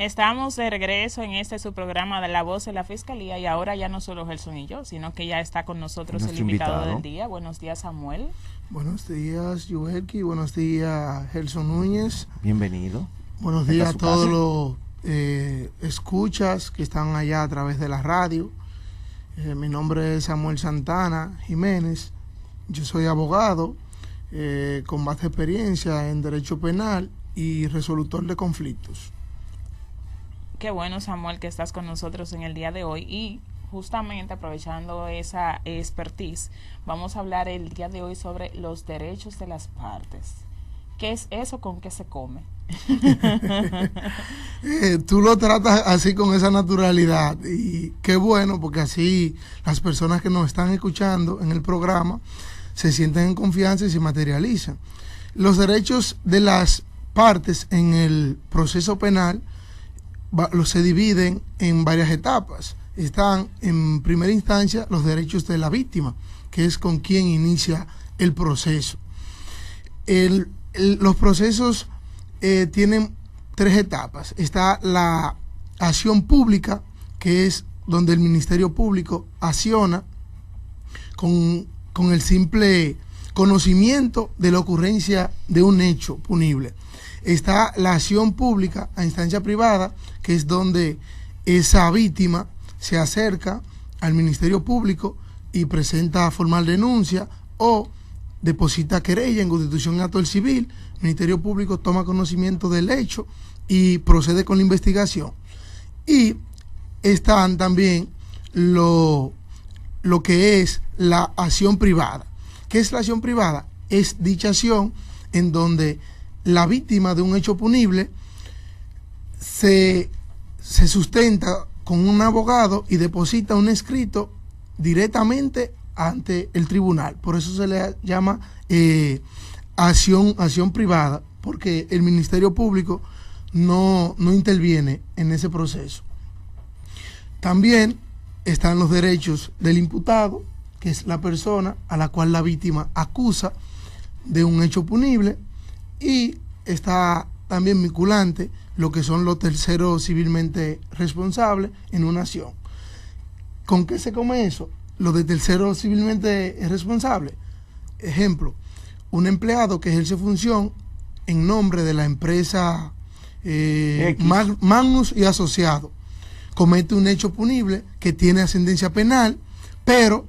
Estamos de regreso en su programa de La Voz de la Fiscalía y ahora ya no solo Gelson y yo, sino que ya está con nosotros el invitado del día. Buenos días, Samuel. Buenos días, Yuelki. Buenos días, Gelson Núñez. Bienvenido. Buenos días a todos los escuchas que están allá a través de la radio. Mi nombre es Samuel Santana Jiménez. Yo soy abogado con vasta experiencia en derecho penal y resolutor de conflictos. Qué bueno, Samuel, que estás con nosotros en el día de hoy y justamente aprovechando esa expertise, vamos a hablar el día de hoy sobre los derechos de las partes. ¿Qué es eso? ¿Con qué se come? Tú lo tratas así con esa naturalidad y qué bueno, porque así las personas que nos están escuchando en el programa se sienten en confianza y se materializan. Los derechos de las partes en el proceso penal se dividen en varias etapas. Están en primera instancia los derechos de la víctima, que es con quien inicia el proceso. Los procesos tienen tres etapas. Está la acción pública, que es donde el Ministerio Público acciona con el simple conocimiento de la ocurrencia de un hecho punible. Está la acción pública a instancia privada, que es donde esa víctima se acerca al Ministerio Público y presenta formal denuncia o deposita querella en constitución y acto del civil. El Ministerio Público toma conocimiento del hecho y procede con la investigación. Y están también lo que es la acción privada. ¿Qué es la acción privada? Es dicha acción en donde la víctima de un hecho punible se sustenta con un abogado y deposita un escrito directamente ante el tribunal. Por eso se le llama acción privada, porque el Ministerio Público no interviene en ese proceso. También están los derechos del imputado, que es la persona a la cual la víctima acusa de un hecho punible, y está también vinculante lo que son los terceros civilmente responsables en una acción. ¿Con qué se come eso? Lo de tercero civilmente responsable. Ejemplo, un empleado que ejerce función en nombre de la empresa Magnus y Asociado comete un hecho punible que tiene ascendencia penal, pero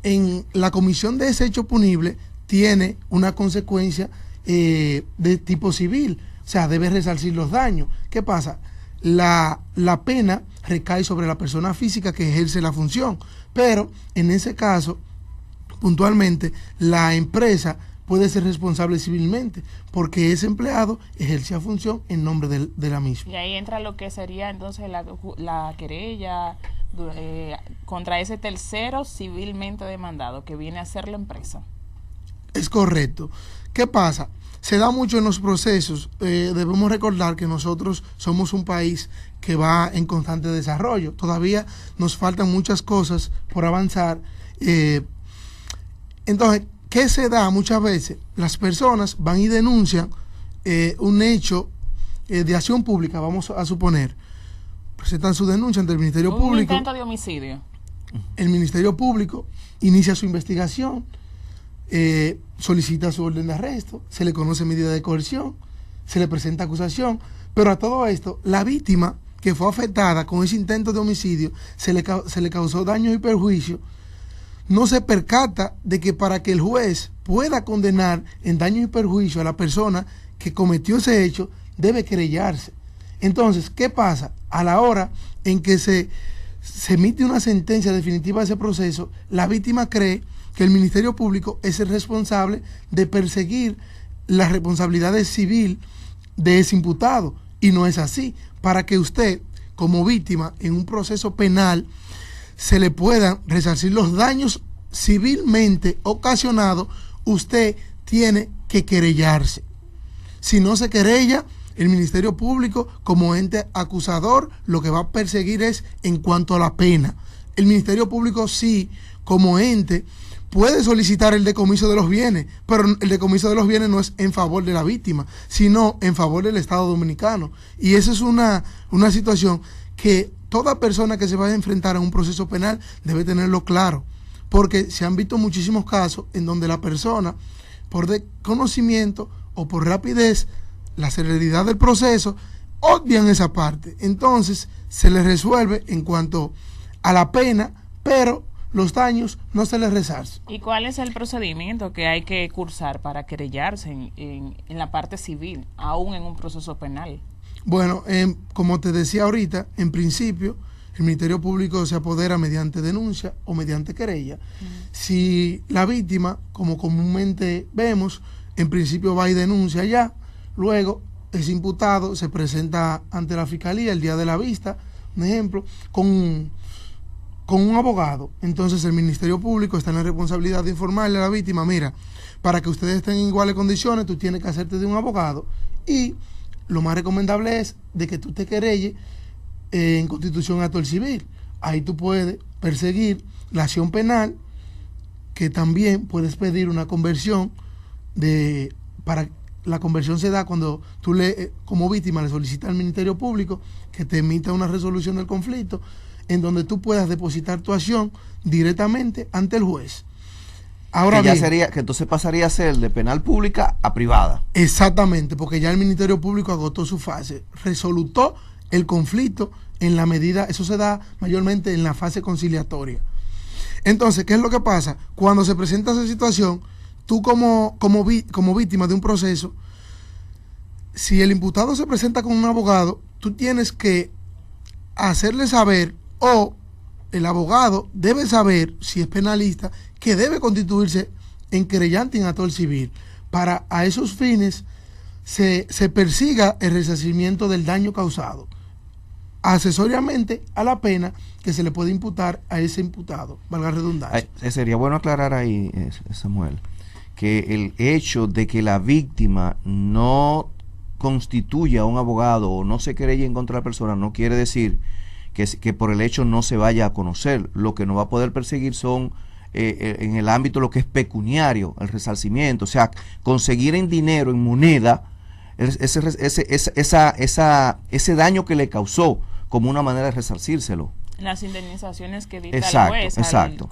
en la comisión de ese hecho punible tiene una consecuencia de tipo civil, o sea, debe resarcir los daños. ¿Qué pasa? La pena recae sobre la persona física que ejerce la función, pero en ese caso, puntualmente, la empresa puede ser responsable civilmente porque ese empleado ejerce la función en nombre de la misma. Y ahí entra lo que sería entonces la querella contra ese tercero civilmente demandado que viene a ser la empresa. Es correcto. ¿Qué pasa? Se da mucho en los procesos. Debemos recordar que nosotros somos un país que va en constante desarrollo. Todavía nos faltan muchas cosas por avanzar. Entonces, ¿qué se da muchas veces? Las personas van y denuncian un hecho de acción pública, vamos a suponer. Presentan su denuncia ante el Ministerio Público. Un intento de homicidio. El Ministerio Público inicia su investigación, solicita su orden de arresto, se le conoce medida de coerción, se le presenta acusación, pero a todo esto, la víctima que fue afectada con ese intento de homicidio, se le causó daño y perjuicio, no se percata de que para que el juez pueda condenar en daño y perjuicio a la persona que cometió ese hecho, debe querellarse. Entonces, ¿qué pasa? A la hora en que se emite una sentencia definitiva de ese proceso, la víctima cree que el Ministerio Público es el responsable de perseguir las responsabilidades civil de ese imputado, y no es así. Para que usted, como víctima en un proceso penal, se le puedan resarcir los daños civilmente ocasionados, usted tiene que querellarse. Si no se querella, el Ministerio Público, como ente acusador, lo que va a perseguir es en cuanto a la pena. El Ministerio Público sí, como ente, puede solicitar el decomiso de los bienes, pero el decomiso de los bienes no es en favor de la víctima, sino en favor del Estado Dominicano. Y esa es una situación que toda persona que se vaya a enfrentar a un proceso penal debe tenerlo claro, porque se han visto muchísimos casos en donde la persona, por desconocimiento o por rapidez, la celeridad del proceso, obvian esa parte. Entonces se les resuelve en cuanto a la pena, pero los daños no se les resarcen. ¿Y cuál es el procedimiento que hay que cursar para querellarse en la parte civil, aún en un proceso penal? Bueno, como te decía ahorita, en principio el Ministerio Público se apodera mediante denuncia o mediante querella. Si la víctima, como comúnmente vemos, en principio va y denuncia ya, luego ese imputado se presenta ante la fiscalía el día de la vista, un ejemplo, con un abogado. Entonces el Ministerio Público está en la responsabilidad de informarle a la víctima: mira, para que ustedes estén en iguales condiciones, tú tienes que hacerte de un abogado, y lo más recomendable es de que tú te querelles en Constitución y Acto Civil. Ahí tú puedes perseguir la acción penal, que también puedes pedir una conversión para la conversión se da cuando tú como víctima le solicitas al Ministerio Público que te emita una resolución del conflicto en donde tú puedas depositar tu acción directamente ante el juez. Ahora que ya bien, sería, que entonces pasaría a ser de penal pública a privada. Exactamente, porque ya el Ministerio Público agotó su fase, resolutó el conflicto en la medida, eso se da mayormente en la fase conciliatoria. Entonces, ¿qué es lo que pasa? Cuando se presenta esa situación, tú como víctima de un proceso, si el imputado se presenta con un abogado, tú tienes que hacerle saber, o el abogado debe saber, si es penalista, que debe constituirse en querellante en actor civil, para a esos fines se persiga el resarcimiento del daño causado, accesoriamente a la pena que se le puede imputar a ese imputado, valga la redundancia. Sería bueno aclarar ahí, Samuel, que el hecho de que la víctima no constituya un abogado o no se querelle en contra de la persona no quiere decir que por el hecho no se vaya a conocer. Lo que no va a poder perseguir son en el ámbito lo que es pecuniario, el resarcimiento, o sea, conseguir en dinero, en moneda, ese daño que le causó, como una manera de resarcírselo. Las indemnizaciones que dicta Exacto, el juez exacto.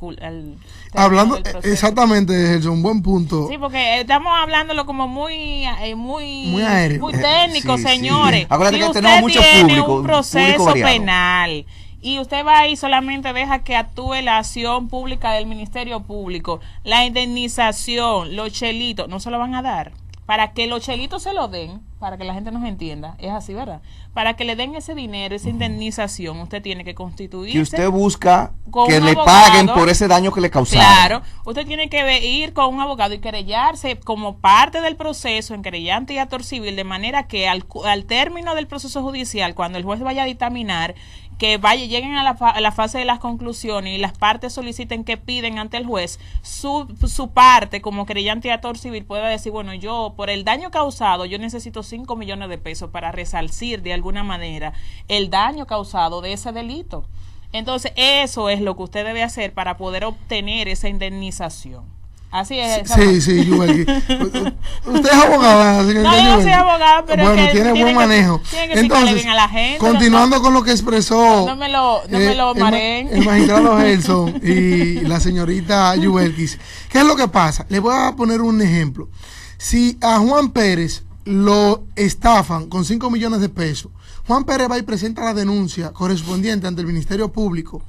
Hablando, exactamente, Gerson, buen punto. Sí, porque estamos hablándolo como muy aéreo. Muy técnico, Sí, señores. sí. Acuérdate Si que usted tenemos mucho tiene público, un proceso público variado. penal y usted va ahí solamente deja que actúe la acción pública del Ministerio Público, la indemnización, los chelitos, no se lo van a dar. Para que los chelitos se lo den, para que la gente nos entienda, es así, ¿verdad? Para que le den ese dinero, esa indemnización, usted tiene que constituirse. Que usted busca con que un le abogado. paguen por ese daño que le causaron. Claro, usted tiene que ir con un abogado y querellarse como parte del proceso en querellante y actor civil, de manera que al término del proceso judicial, cuando el juez vaya a dictaminar, que lleguen a la fase de las conclusiones y las partes soliciten que piden ante el juez, su parte como querellante y actor civil pueda decir, bueno, yo por el daño causado, yo necesito 5 millones de pesos para resarcir de alguna manera el daño causado de ese delito. Entonces, eso es lo que usted debe hacer para poder obtener esa indemnización. Así es. Sí, Yuel. Usted es abogada, señor. No, yo no soy abogada, pero bueno, que tiene buen manejo. Tiene que Entonces, bien a la gente, continuando con lo que expresó no me lo mareen. el magistrado Gelson y la señorita Yubelkis. ¿Qué es lo que pasa? Le voy a poner un ejemplo. Si a Juan Pérez lo estafan con 5 millones de pesos, Juan Pérez va y presenta la denuncia correspondiente ante el Ministerio Público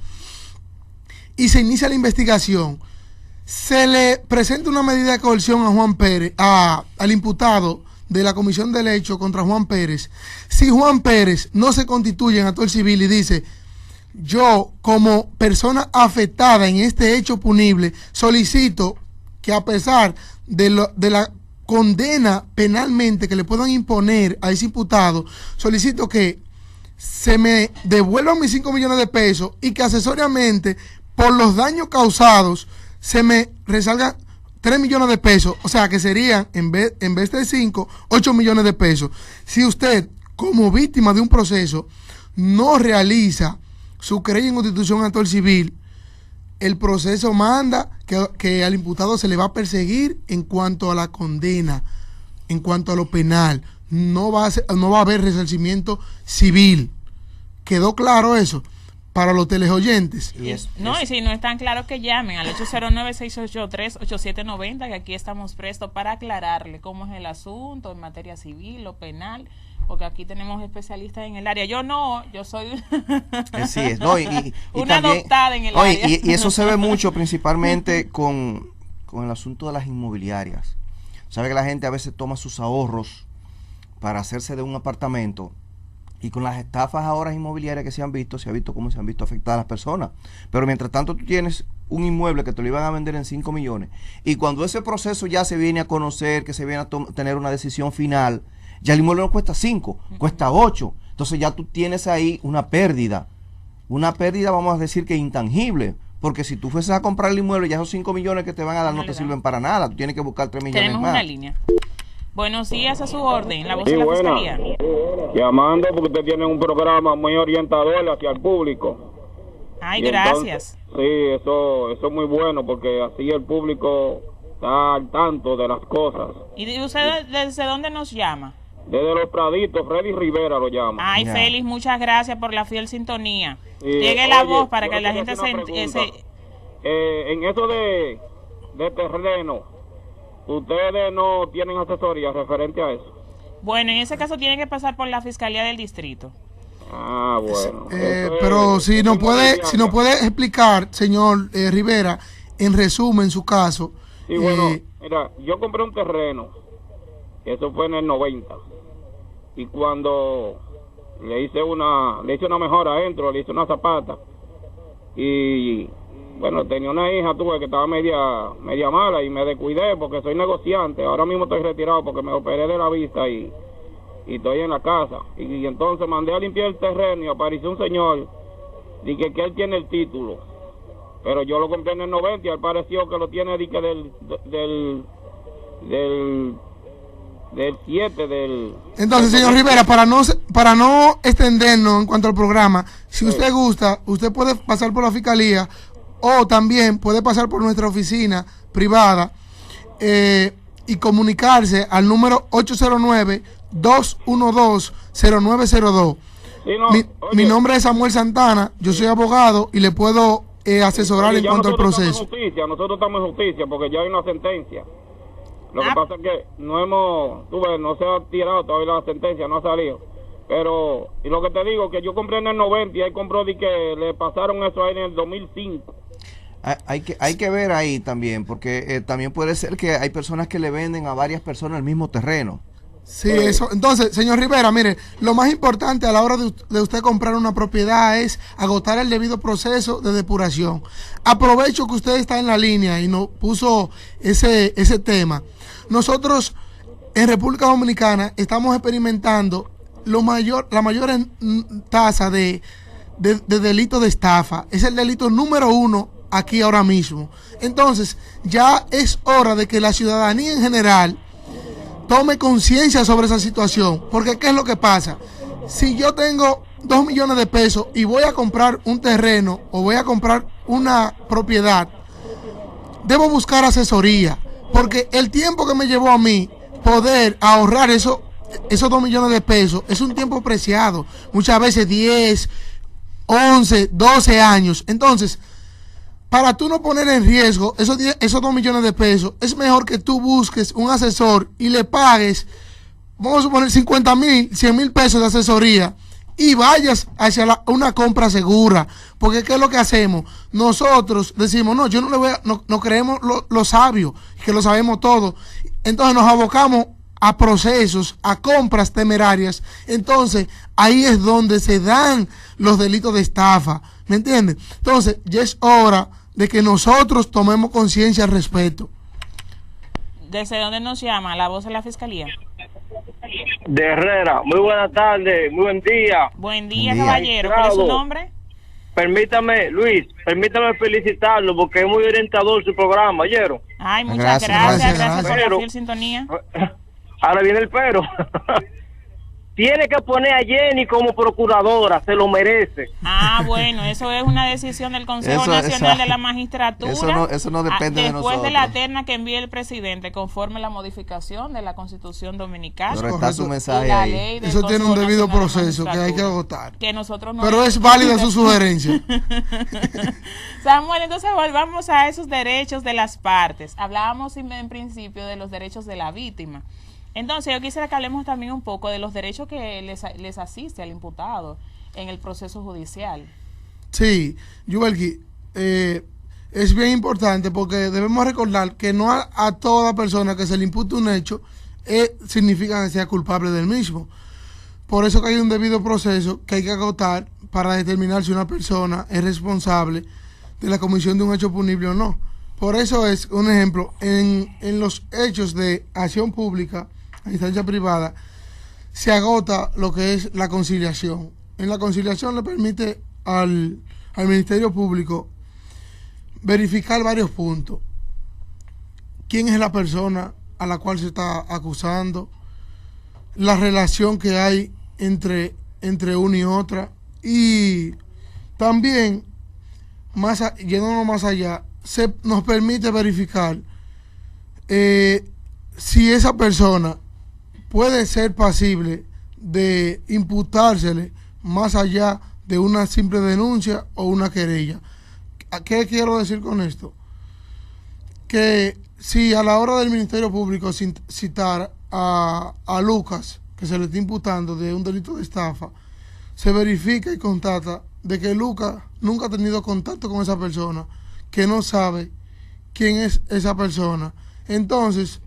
y se inicia la investigación. Se le presenta una medida de coerción a Juan Pérez, al imputado de la comisión del hecho contra Juan Pérez. Si Juan Pérez no se constituye en actor civil y dice, yo como persona afectada en este hecho punible, solicito que a pesar de la condena penalmente que le puedan imponer a ese imputado, solicito que se me devuelvan mis 5 millones de pesos y que accesoriamente por los daños causados se me resalgan 3 millones de pesos, o sea que serían, en vez de 5, 8 millones de pesos. Si usted, como víctima de un proceso, no realiza su querella en constitución actor civil, el proceso manda que que al imputado se le va a perseguir en cuanto a la condena, en cuanto a lo penal. No va a haber resarcimiento civil. ¿Quedó claro eso? Para los teleoyentes. Y si no están claros, que llamen al 809-683-8790, que aquí estamos prestos para aclararle cómo es el asunto en materia civil o penal, porque aquí tenemos especialistas en el área. Yo soy así es, ¿no? y una también, adoptada en el área. Y eso se ve mucho principalmente con el asunto de las inmobiliarias. Sabe que la gente a veces toma sus ahorros para hacerse de un apartamento, y con las estafas ahora inmobiliarias que se ha visto cómo se han visto afectadas las personas. Pero mientras tanto tú tienes un inmueble que te lo iban a vender en 5 millones, y cuando ese proceso ya se viene a conocer, que se viene a tener una decisión final, ya el inmueble no cuesta 5, cuesta 8. Entonces ya tú tienes ahí una pérdida, vamos a decir que intangible, porque si tú fueses a comprar el inmueble, ya esos 5 millones que te van a dar no te sirven para nada, tú tienes que buscar 3 millones Tenemos más. una línea. Buenos días, a su orden, la voz de la Fiscalía. Llamando porque usted tiene un programa muy orientador hacia el público. Ay, gracias. Entonces, sí, eso es muy bueno, porque así el público está al tanto de las cosas. ¿Y usted desde dónde nos llama? Desde Los Praditos, Freddy Rivera lo llama. Ay, Félix, muchas gracias por la fiel sintonía. Sí, Llegue la voz para que la gente se... en eso de terreno, ¿ustedes no tienen asesoría referente a eso? Bueno, en ese caso tiene que pasar por la Fiscalía del Distrito. Ah, bueno. Pero si nos puede explicar, señor Rivera, en resumen su caso. Sí, bueno, mira, yo compré un terreno, eso fue en el 90, y cuando le hice una mejora adentro, le hice una zapata, y bueno, tenía una hija, tuve que estaba media mala, y me descuidé porque soy negociante. Ahora mismo estoy retirado porque me operé de la vista y estoy en la casa. Y entonces mandé a limpiar el terreno y apareció un señor, dije que él tiene el título, pero yo lo compré en el 90 y él pareció que lo tiene del 7 del... Entonces, señor Rivera, para no extendernos en cuanto al programa, si usted gusta, usted puede pasar por la Fiscalía, o también puede pasar por nuestra oficina privada y comunicarse al número 809-212-0902. Sí, mi nombre es Samuel Santana, yo soy abogado y le puedo asesorar en cuanto al proceso. Nosotros estamos en justicia porque ya hay una sentencia. Lo que pasa es que no se ha tirado todavía la sentencia, no ha salido. Pero, y lo que te digo, que yo compré en el 90 y él compró de que le pasaron eso ahí en el 2005. Hay que ver ahí también, porque también puede ser que hay personas que le venden a varias personas el mismo terreno. Sí, eso. Entonces, señor Rivera, mire, lo más importante a la hora de usted comprar una propiedad es agotar el debido proceso de depuración. Aprovecho que usted está en la línea y nos puso ese tema. Nosotros en República Dominicana estamos experimentando la mayor tasa de delito de estafa. Es el delito número 1 aquí ahora mismo. Entonces, ya es hora de que la ciudadanía en general tome conciencia sobre esa situación. Porque ¿qué es lo que pasa? Si yo tengo 2 millones de pesos y voy a comprar un terreno o voy a comprar una propiedad, debo buscar asesoría. Porque el tiempo que me llevó a mí poder ahorrar esos 2 millones de pesos es un tiempo preciado. Muchas veces 10, 11, 12 años. Entonces, para tú no poner en riesgo esos 2 millones de pesos, es mejor que tú busques un asesor y le pagues, vamos a suponer 50,000, 100,000 pesos de asesoría y vayas hacia una compra segura. Porque ¿qué es lo que hacemos? Nosotros decimos, no, yo no le voy a, no creemos lo sabio, que lo sabemos todo. Entonces nos abocamos a procesos, a compras temerarias. Entonces ahí es donde se dan los delitos de estafa, ¿me entiendes? Entonces ya es hora de que nosotros tomemos conciencia al respecto. ¿Desde dónde nos llama? La voz de la Fiscalía. De Herrera. Muy buenas tardes, muy buen día. Buen día, caballero. ¿Cuál es su nombre? Permítame, Luis, permítame felicitarlo porque es muy orientador su programa, ¿oyeron? Ay, muchas gracias por la Pero, fiel sintonía. Ahora viene el pero. tiene que poner a Jenny como procuradora, se lo merece. Ah, bueno, eso es una decisión del Consejo Eso, Nacional de la exacto. Magistratura. Eso no depende de después nosotros. de la terna que envíe el presidente, conforme la modificación de la Constitución Dominicana. Pero está Correcto. su Y mensaje la ahí. ley del Eso tiene un Consejo debido Nacional de proceso que hay que Magistratura, agotar. que nosotros no Pero es válida su sugerencia. Samuel, entonces volvamos a esos derechos de las partes. Hablábamos en principio de los derechos de la víctima. Entonces yo quisiera que hablemos también un poco de los derechos que les asiste al imputado en el proceso judicial. Sí, Yubelki, es bien importante porque debemos recordar que no a toda persona que se le impute un hecho significa que sea culpable del mismo. Por eso que hay un debido proceso que hay que agotar para determinar si una persona es responsable de la comisión de un hecho punible o no. Por eso es, un ejemplo, en los hechos de acción pública a instancia privada, se agota lo que es la conciliación. En la conciliación le permite al Ministerio Público verificar varios puntos. ¿Quién es la persona a la cual se está acusando? La relación que hay entre una y otra. Y también, yéndonos más allá, nos permite verificar si esa persona puede ser pasible de imputársele más allá de una simple denuncia o una querella. ¿Qué quiero decir con esto? Que si a la hora del Ministerio Público citar a Lucas, que se le está imputando de un delito de estafa, se verifica y constata de que Lucas nunca ha tenido contacto con esa persona, que no sabe quién es esa persona, entonces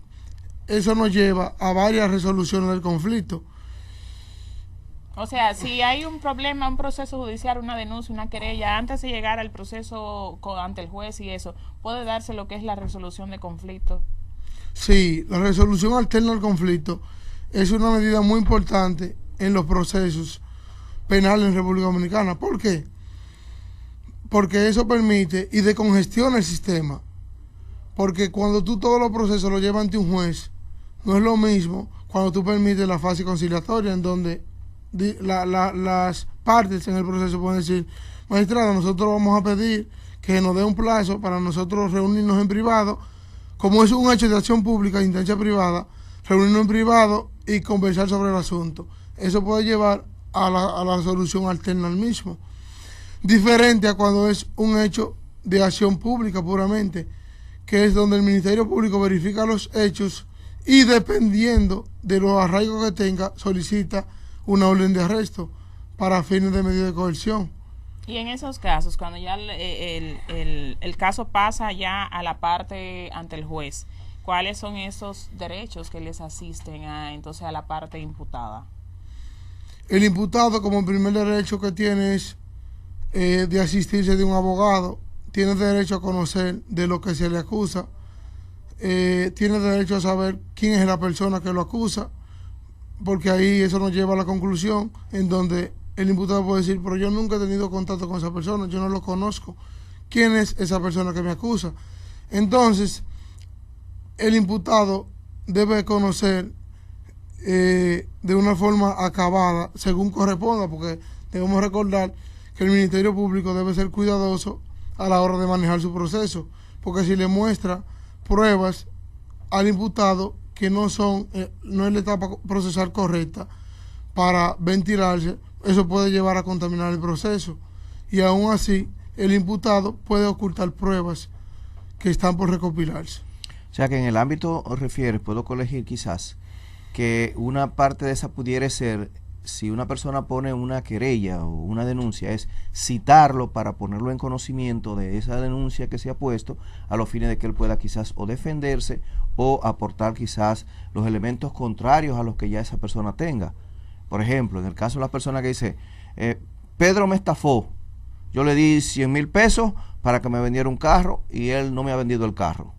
eso nos lleva a varias resoluciones del conflicto. O sea, si hay un problema, un proceso judicial, una denuncia, una querella, antes de llegar al proceso ante el juez y eso, puede darse lo que es la resolución de conflicto. Sí, la resolución alterna al conflicto es una medida muy importante en los procesos penales en República Dominicana. ¿Por qué? Porque eso permite y decongestiona el sistema. Porque cuando tú todos los procesos los llevas ante un juez, no es lo mismo cuando tú permites la fase conciliatoria, en donde las partes en el proceso pueden decir: magistrado, nosotros vamos a pedir que nos dé un plazo para nosotros reunirnos en privado, como es un hecho de acción pública, de instancia privada, reunirnos en privado y conversar sobre el asunto. Eso puede llevar a la solución alterna al mismo. Diferente a cuando es un hecho de acción pública puramente, que es donde el Ministerio Público verifica los hechos y, dependiendo de los arraigos que tenga, solicita una orden de arresto para fines de medida de coerción. Y en esos casos, cuando ya el caso pasa ya a la parte ante el juez, ¿cuáles son esos derechos que les asisten entonces a la parte imputada? El imputado, como primer derecho que tiene, es de asistirse de un abogado. Tiene derecho a conocer de lo que se le acusa. Tiene derecho a saber quién es la persona que lo acusa, porque ahí eso nos lleva a la conclusión en donde el imputado puede decir: pero yo nunca he tenido contacto con esa persona, yo no lo conozco. ¿Quién es esa persona que me acusa? Entonces, el imputado debe conocer de una forma acabada, según corresponda, porque debemos recordar que el Ministerio Público debe ser cuidadoso a la hora de manejar su proceso, porque si le muestra pruebas al imputado que no es la etapa procesal correcta para ventilarse, eso puede llevar a contaminar el proceso, y aún así el imputado puede ocultar pruebas que están por recopilarse. O sea que en el ámbito refiere, puedo colegir quizás que una parte de esa pudiera ser, si una persona pone una querella o una denuncia, es citarlo para ponerlo en conocimiento de esa denuncia que se ha puesto, a los fines de que él pueda quizás o defenderse o aportar quizás los elementos contrarios a los que ya esa persona tenga. Por ejemplo, en el caso de la persona que dice: Pedro me estafó, yo le di 100,000 pesos para que me vendiera un carro y él no me ha vendido el carro.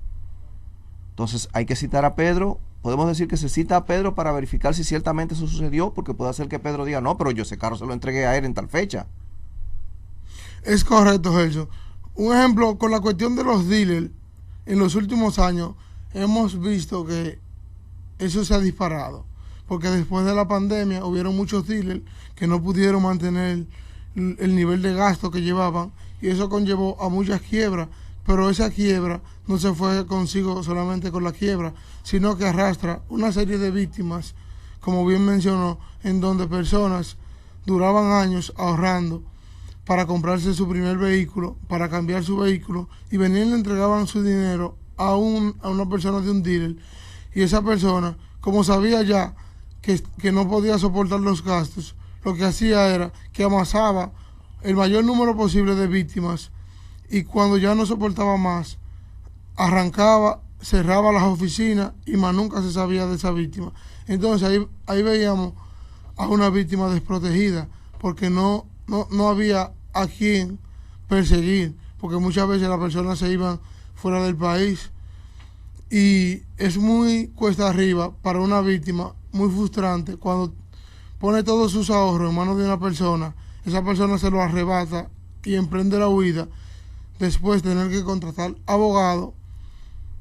Entonces hay que citar a Pedro. Podemos decir que se cita a Pedro para verificar si ciertamente eso sucedió, porque puede ser que Pedro diga: no, pero yo ese carro se lo entregué a él en tal fecha. Es correcto, Gelson. Un ejemplo, con la cuestión de los dealers, en los últimos años hemos visto que eso se ha disparado. porque después de la pandemia hubieron muchos dealers que no pudieron mantener el nivel de gasto que llevaban y eso conllevó a muchas quiebras, pero esa quiebra no se fue consigo solamente con la quiebra, sino que arrastra una serie de víctimas, como bien mencionó, en donde personas duraban años ahorrando para comprarse su primer vehículo, para cambiar su vehículo, y venían y le entregaban su dinero a una persona de un dealer, y esa persona, como sabía ya que no podía soportar los gastos, lo que hacía era que amasaba el mayor número posible de víctimas, y cuando ya no soportaba más, arrancaba, cerraba las oficinas, y más nunca se sabía de esa víctima. Entonces ahí veíamos a una víctima desprotegida, porque no había a quien perseguir, porque muchas veces las personas se iban fuera del país y es muy cuesta arriba para una víctima, muy frustrante cuando pone todos sus ahorros en manos de una persona, esa persona se lo arrebata y emprende la huida, después tener que contratar abogado,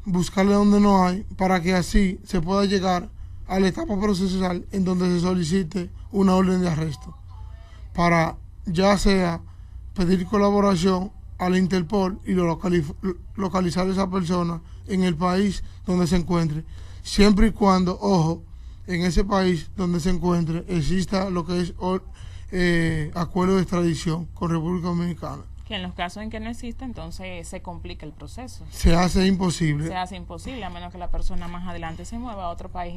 buscarle donde no hay, para que así se pueda llegar a la etapa procesal en donde se solicite una orden de arresto, para ya sea pedir colaboración a la Interpol y localizar a esa persona en el país donde se encuentre, siempre y cuando, ojo, en ese país donde se encuentre exista lo que es acuerdo de extradición con República Dominicana. Que en los casos en que no existe, entonces se complica el proceso. Se hace imposible. Se hace imposible, a menos que la persona más adelante se mueva a otro país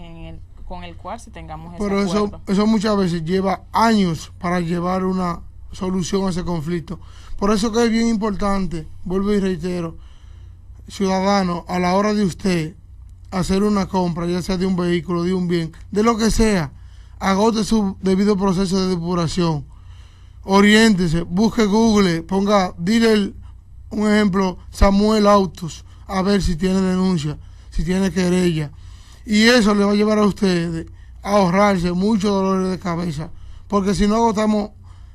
con el cual si tengamos ese Pero acuerdo. eso muchas veces lleva años para llevar una solución a ese conflicto. Por eso que es bien importante, vuelvo y reitero, ciudadano, a la hora de usted hacer una compra, ya sea de un vehículo, de un bien, de lo que sea, agote su debido proceso de depuración. Oriéntese, busque Google, dile un ejemplo, Samuel Autos, a ver si tiene denuncia, si tiene querella. Y eso le va a llevar a ustedes a ahorrarse muchos dolores de cabeza, porque si no agotamos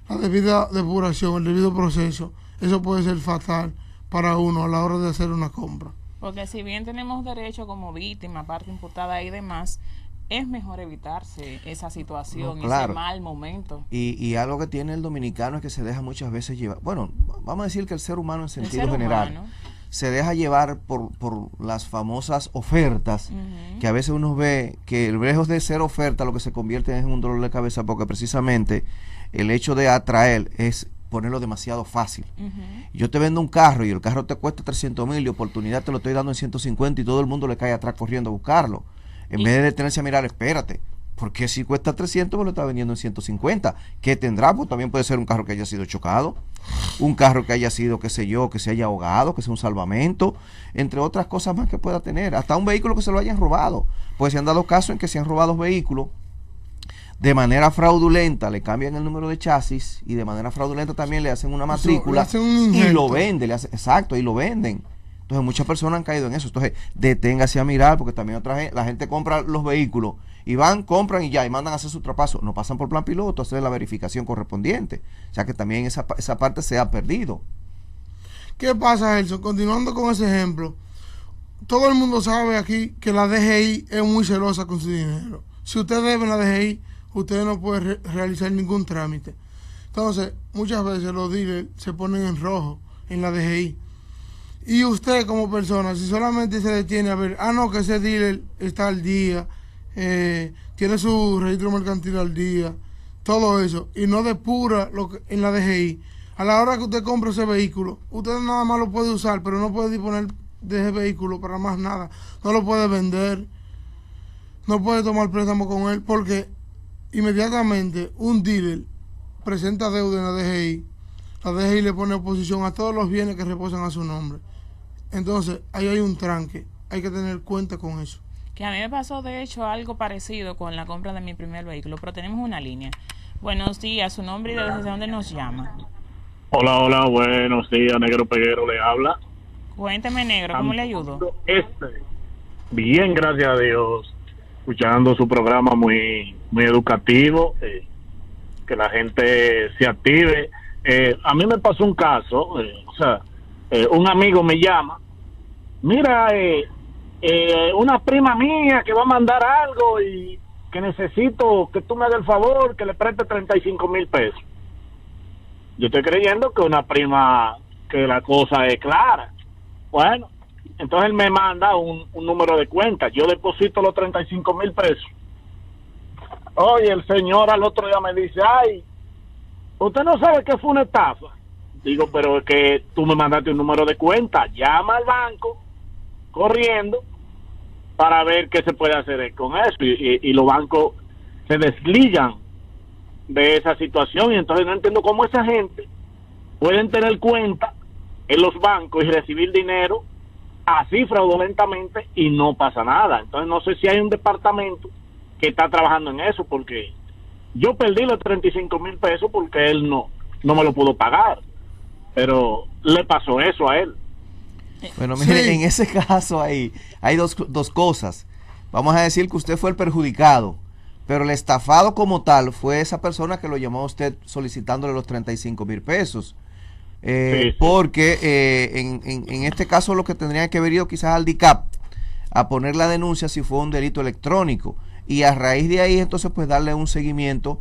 la debida depuración, el debido proceso, eso puede ser fatal para uno a la hora de hacer una compra. Porque si bien tenemos derecho como víctima, parte imputada y demás, es mejor evitarse esa situación, no, claro. Ese mal momento. Y algo que tiene el dominicano es que se deja muchas veces llevar, bueno, vamos a decir que el ser humano en sentido general se deja llevar por las famosas ofertas, que a veces uno ve que el lejos de ser oferta lo que se convierte es en un dolor de cabeza, porque precisamente el hecho de atraer es ponerlo demasiado fácil. Yo te vendo un carro y el carro te cuesta 300,000 y oportunidad te lo estoy dando en 150 y todo el mundo le cae atrás corriendo a buscarlo. En vez de detenerse a mirar, espérate, porque si cuesta 300 me lo está vendiendo en 150. ¿Qué tendrá? Pues también puede ser un carro que haya sido chocado, un carro que haya sido, qué sé yo, que se haya ahogado, que sea un salvamento, entre otras cosas más que pueda tener. Hasta un vehículo que se lo hayan robado. Pues se han dado casos en que se han robado vehículos de manera fraudulenta, le cambian el número de chasis y de manera fraudulenta también le hacen una matrícula y lo venden, exacto, y lo venden. Entonces muchas personas han caído en eso. Entonces deténgase a mirar, porque también la gente compra los vehículos y van, compran y ya, y mandan a hacer su traspaso. No pasan por plan piloto, hacer la verificación correspondiente. O sea que también esa parte se ha perdido. ¿Qué pasa, Elson? Continuando con ese ejemplo, todo el mundo sabe aquí que la DGI es muy celosa con su dinero. Si usted debe en la DGI, usted no puede realizar ningún trámite. Entonces, muchas veces los dealers se ponen en rojo en la DGI. Y usted como persona, si solamente se detiene a ver, no, que ese dealer está al día, tiene su registro mercantil al día, todo eso, y no depura lo que, en la DGI, a la hora que usted compra ese vehículo, usted nada más lo puede usar, pero no puede disponer de ese vehículo para más nada. No lo puede vender, no puede tomar préstamo con él, porque inmediatamente un dealer presenta deuda en la DGI le pone oposición a todos los bienes que reposan a su nombre. Entonces, ahí hay un tranque, hay que tener cuenta con eso. Que a mí me pasó, de hecho, algo parecido con la compra de mi primer vehículo, pero tenemos una línea. Buenos días, su nombre y desde dónde nos llama. Hola, buenos días, Negro Peguero le habla. Cuénteme, Negro, ¿cómo le ayudo? Bien, gracias a Dios, escuchando su programa muy educativo, que la gente se active. A mí me pasó un caso, un amigo me llama, mira, una prima mía que va a mandar algo y que necesito que tú me hagas el favor, que le preste 35,000 pesos. Yo estoy creyendo que una prima, que la cosa es clara. Bueno, entonces él me manda un número de cuenta, yo deposito los 35,000 pesos. Oye, el señor al otro día me dice, ay, usted no sabe que fue una estafa. Digo, pero es que tú me mandaste un número de cuenta, llama al banco, corriendo, para ver qué se puede hacer con eso. Y los bancos se desligan de esa situación, y entonces no entiendo cómo esa gente pueden tener cuenta en los bancos y recibir dinero así fraudulentamente y no pasa nada. Entonces no sé si hay un departamento que está trabajando en eso, porque yo perdí los 35,000 pesos porque él no me lo pudo pagar, pero le pasó eso a él. Bueno, mire, Sí. en ese caso hay dos cosas. Vamos a decir que usted fue el perjudicado, pero el estafado como tal fue esa persona que lo llamó a usted solicitándole los 35,000 pesos. Sí. Porque en este caso lo que tendrían que haber ido quizás al DICAP a poner la denuncia si fue un delito electrónico, y a raíz de ahí entonces pues darle un seguimiento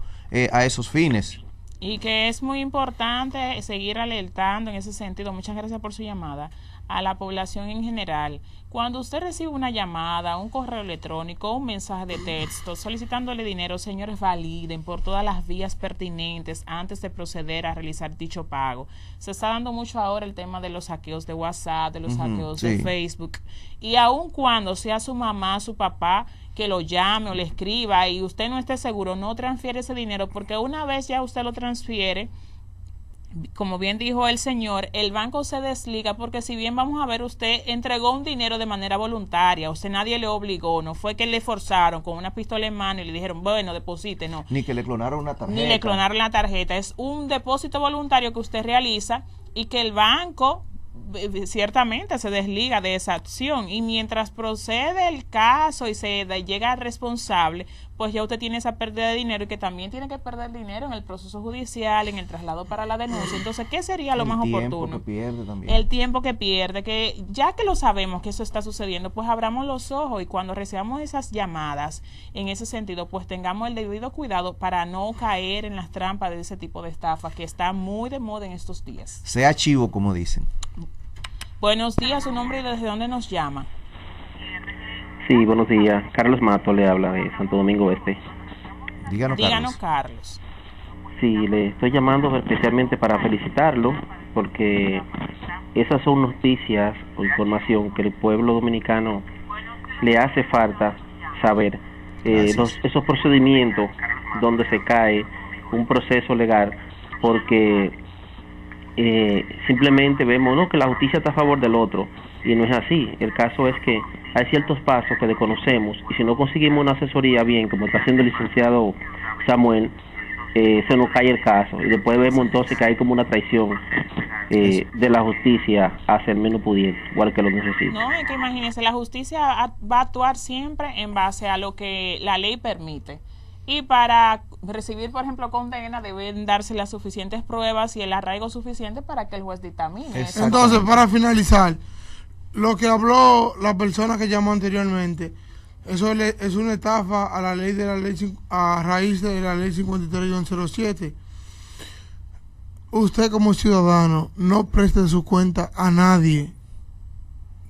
a esos fines. Y que es muy importante seguir alertando en ese sentido, muchas gracias por su llamada, a la población en general. Cuando usted recibe una llamada, un correo electrónico, un mensaje de texto solicitándole dinero, señores, validen por todas las vías pertinentes antes de proceder a realizar dicho pago. Se está dando mucho ahora el tema de los hackeos de WhatsApp, de los hackeos de sí. Facebook, y aun cuando sea su mamá, su papá, que lo llame o le escriba y usted no esté seguro, no transfiere ese dinero, porque una vez ya usted lo transfiere, como bien dijo el señor, el banco se desliga, porque si bien vamos a ver, usted entregó un dinero de manera voluntaria, usted nadie le obligó, no fue que le forzaron con una pistola en mano y le dijeron, bueno, deposite, no. Ni que le clonaron una tarjeta. Ni le clonaron la tarjeta, es un depósito voluntario que usted realiza y que el banco ciertamente se desliga de esa acción, y mientras procede el caso y se llega al responsable, pues ya usted tiene esa pérdida de dinero, y que también tiene que perder dinero en el proceso judicial, en el traslado para la denuncia. Entonces, ¿qué sería lo más oportuno? Que pierde también. El tiempo que pierde, que ya que lo sabemos que eso está sucediendo, pues abramos los ojos, y cuando recibamos esas llamadas en ese sentido, pues tengamos el debido cuidado para no caer en las trampas de ese tipo de estafas que está muy de moda en estos días. Sea chivo, como dicen. Buenos días, su nombre y desde dónde nos llama. Sí, buenos días. Carlos Mato le habla de Santo Domingo Este. Díganos, Carlos. Carlos. Sí, le estoy llamando especialmente para felicitarlo, porque esas son noticias o información que el pueblo dominicano le hace falta saber. Esos procedimientos donde se cae un proceso legal, porque simplemente vemos, ¿no?, que la justicia está a favor del otro, y no es así. El caso es que hay ciertos pasos que desconocemos, y si no conseguimos una asesoría bien, como está haciendo el licenciado Samuel, se nos cae el caso, y después vemos entonces que hay como una traición de la justicia hacia el menos pudiente, igual que lo necesita. No, es que imagínense, la justicia va a actuar siempre en base a lo que la ley permite. Y para recibir, por ejemplo, condena, deben darse las suficientes pruebas y el arraigo suficiente para que el juez dictamine. Entonces, para finalizar, lo que habló la persona que llamó anteriormente, eso es una estafa a la ley de la ley, a raíz de la ley 53-07. Usted como ciudadano no preste su cuenta a nadie.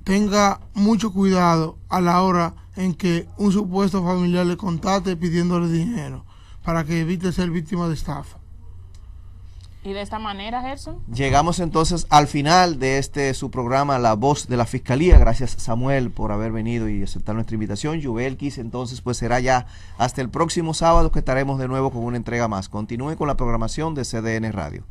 Tenga mucho cuidado a la hora en que un supuesto familiar le contacte pidiéndole dinero, para que evite ser víctima de estafa. Y de esta manera, Gerson, llegamos entonces al final de su programa La Voz de la Fiscalía. Gracias, Samuel, por haber venido y aceptar nuestra invitación. Yubelkis, entonces pues será ya hasta el próximo sábado que estaremos de nuevo con una entrega más. Continúe con la programación de CDN Radio.